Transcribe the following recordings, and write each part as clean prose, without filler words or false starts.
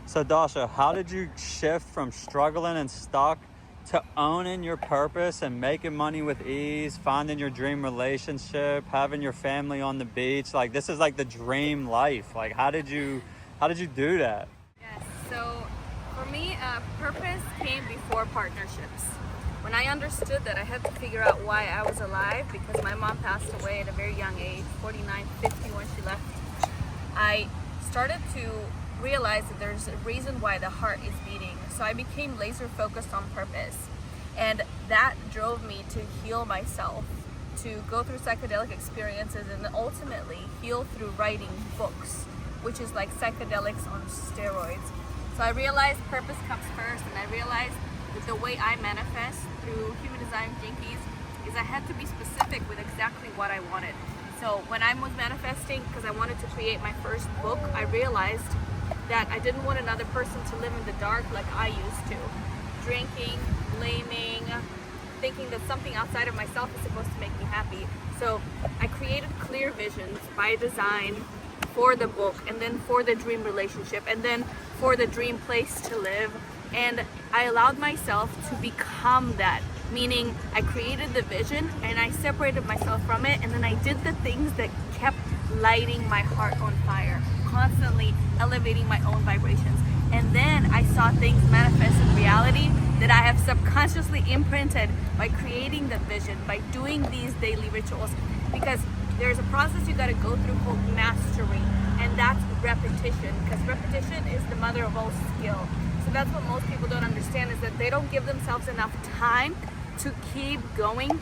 So Dasha, how did you shift from struggling and stuck to owning your purpose and making money with ease, finding your dream relationship, having your family on the beach? Like, this is like the dream life. Like, how did you do that? Yes, so for me, purpose came before partnerships. When I understood that I had to figure out why I was alive, because my mom passed away at a very young age, 49, 50 when she left, I started to realize that there's a reason why the heart is beating. So I became laser focused on purpose, and that drove me to heal myself, to go through psychedelic experiences, and ultimately heal through writing books, which is like psychedelics on steroids. So I realized purpose comes first, and I realized that the way I manifest through Human Design Jinkies is I had to be specific with exactly what I wanted. So when I was manifesting, because I wanted to create my first book, I realized that I didn't want another person to live in the dark like I used to. Drinking, blaming, thinking that something outside of myself is supposed to make me happy. So I created clear visions by design for the book, and then for the dream relationship, and then for the dream place to live. And I allowed myself to become that, meaning I created the vision and I separated myself from it, and then I did the things that kept lighting my heart on fire, constantly elevating my own vibrations. And then I saw things manifest in reality that I have subconsciously imprinted by creating the vision, by doing these daily rituals. Because there's a process you got to go through called mastery, and that's repetition, because repetition is the mother of all skill. So that's what most people don't understand, is that they don't give themselves enough time to keep going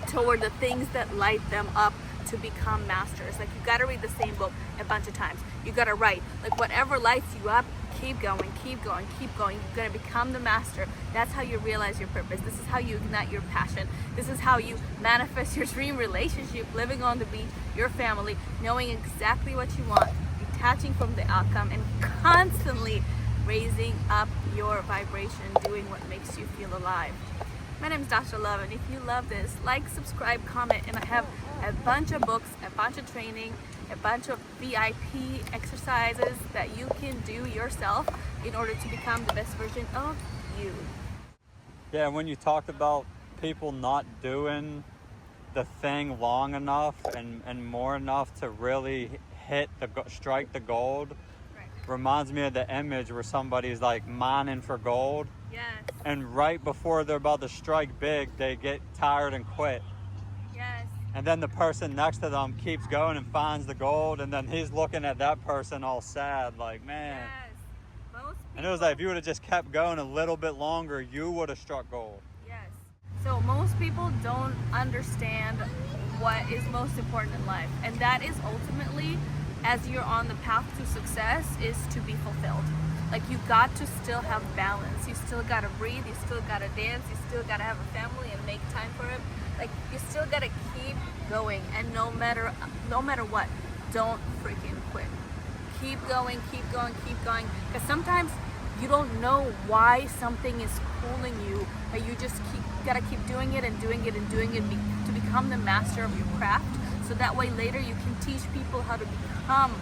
toward the things that light them up to become masters. Like, you got to read the same book a bunch of times. You got to write. Like, whatever lights you up, keep going, keep going, keep going. You're going to become the master. That's how you realize your purpose. This is how you ignite your passion. This is how you manifest your dream relationship, living on the beach, your family, knowing exactly what you want, detaching from the outcome, and constantly raising up your vibration, doing what makes you feel alive. My name is Dasha Love, and if you love this, like, subscribe, comment, and I have a bunch of books, a bunch of training, a bunch of VIP exercises that you can do yourself in order to become the best version of you. Yeah, when you talked about people not doing the thing long enough and more enough to really strike the gold, Right. reminds me of the image where somebody's like mining for gold. Yes. And right before they're about to strike big, they get tired and quit. Yes. And then the person next to them keeps going and finds the gold, and then he's looking at that person all sad, like, man. Yes. Most people, And it was like, if you would have just kept going a little bit longer, you would have struck gold. yes. So most people don't understand what is most important in life, and that is ultimately, as you're on the path to success, is to be fulfilled. Like, you got to still have balance. You still got to breathe. You still got to dance. You still got to have a family and make time for it. Like, you still got to keep going, and no matter what, don't freaking quit. Keep going, keep going, keep going. Because sometimes you don't know why something is pulling you, but you just gotta keep doing it and doing it and doing it to become the master of your craft. So that way later you can teach people how to become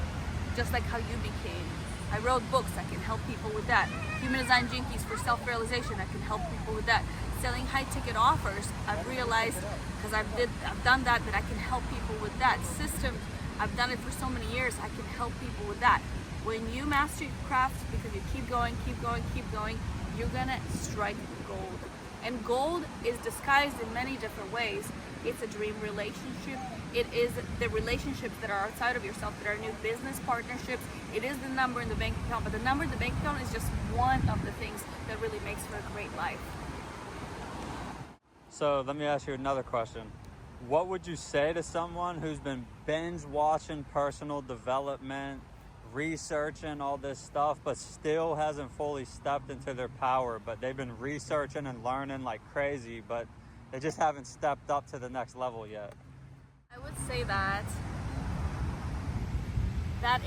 just like how you became. I wrote books, I can help people with that. Human Design Jinkies for self-realization, I can help people with that. Selling high-ticket offers, I've realized, because I've done that I can help people with that. Systems, I've done it for so many years, I can help people with that. When you master your craft, because you keep going, keep going, keep going, you're gonna strike gold. And gold is disguised in many different ways. It's a dream relationship. It is the relationships that are outside of yourself, that are new business partnerships. It is the number in the bank account, but the number in the bank account is just one of the things that really makes for a great life. So let me ask you another question. What would you say to someone who's been binge watching personal development, researching all this stuff, but still hasn't fully stepped into their power, but they've been researching and learning like crazy, but they just haven't stepped up to the next level yet? I would say that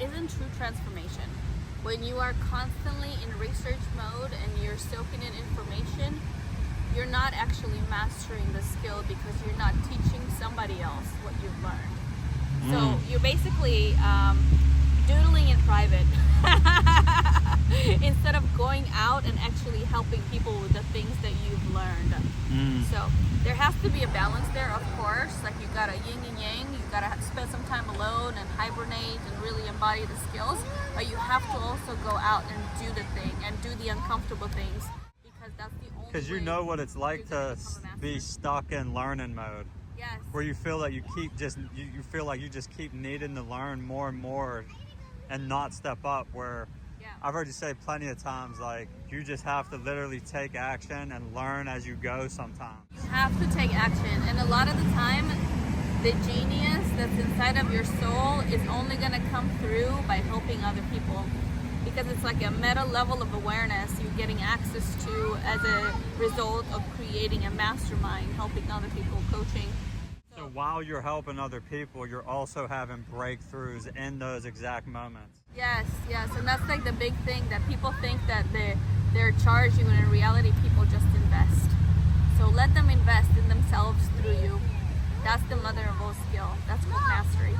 isn't true transformation. When you are constantly in research mode and you're soaking in information, you're not actually mastering the skill, because you're not teaching somebody else what you've learned. So you're basically doodling in private going out and actually helping people with the things that you've learned. So there has to be a balance there, of course. Like you gotta yin and yang, you gotta spend some time alone and hibernate and really embody the skills, but you have to also go out and do the thing and do the uncomfortable things, because that's the only Because you way know what it's like you're gonna to become a master. be stuck in learning mode, Yes. where you feel like you feel like you just keep needing to learn more and more and not step up. Where Yeah. I've heard you say plenty of times, like you just have to literally take action and learn as you go sometimes. You have to take action, and a lot of the time the genius that's inside of your soul is only going to come through by helping other people, because it's like a meta level of awareness you're getting access to as a result of creating a mastermind, helping other people, coaching. So while you're helping other people, you're also having breakthroughs in those exact moments. Yes, and that's like the big thing, that people think that they're charging, when in reality people just invest. So let them invest in themselves through you. That's the mother of all skill. That's called mastery.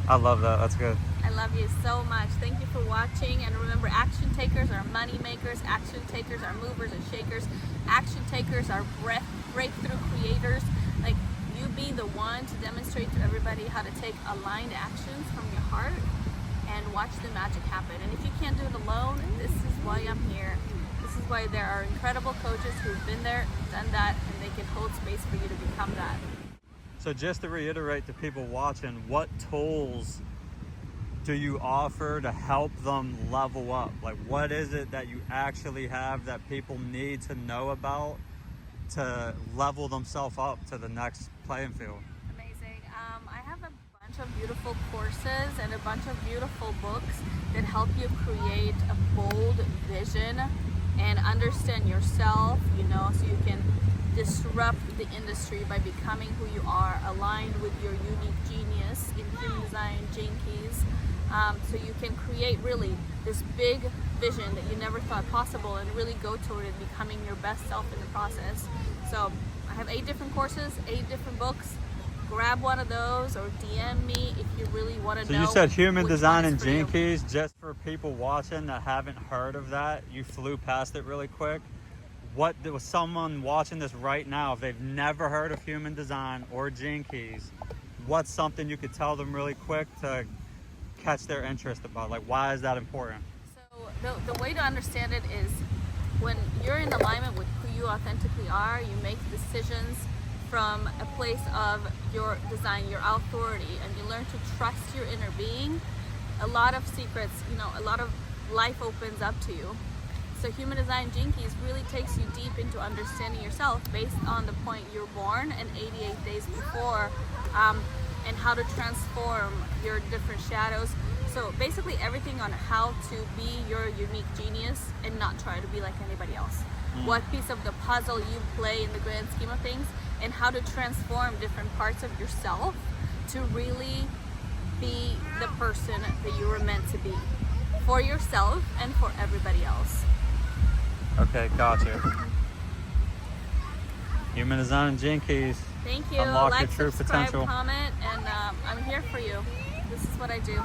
I love that. That's good. I love you so much. Thank you for watching. And remember, action takers are money makers. Action takers are movers and shakers. Action takers are breakthrough creators. Like, you be the one to demonstrate to everybody how to take aligned actions from your heart and watch the magic happen. And if you can't do it alone, this is why I'm here. This is why there are incredible coaches who've been there, done that, and they can hold space for you to become that. So just to reiterate to people watching, what tools do you offer to help them level up? Like, what is it that you actually have that people need to know about to level themselves up to the next playing field? Amazing. I have a bunch of beautiful courses and a bunch of beautiful books that help you create a bold vision and understand yourself, so you can disrupt the industry by becoming who you are, aligned with your unique genius in human design, Gene Keys. So you can create really this big vision that you never thought possible and really go toward it, becoming your best self in the process. So I have 8 different courses, 8 different books. Grab one of those or DM me if you really want to know. So you said human which design one and is for you. Gene Keys. Just for people watching that haven't heard of that, you flew past it really quick. What was someone watching this right now, if they've never heard of human design or Gene Keys, what's something you could tell them really quick to catch their interest about? Like, why is that important? So the way to understand it is, when you're in alignment with who you authentically are, you make decisions from a place of your design, your authority, and you learn to trust your inner being. A lot of secrets, a lot of life opens up to you. So Human Design Gene Keys really takes you deep into understanding yourself based on the point you're born and 88 days before, and how to transform your different shadows. So basically everything on how to be your unique genius and not try to be like anybody else. What piece of the puzzle you play in the grand scheme of things, and how to transform different parts of yourself to really be the person that you were meant to be, for yourself and for everybody else. Okay, gotcha. Human Design and Gene Keys. Thank you. Unlock your Like, true subscribe, potential. comment, and I'm here for you. This is what I do.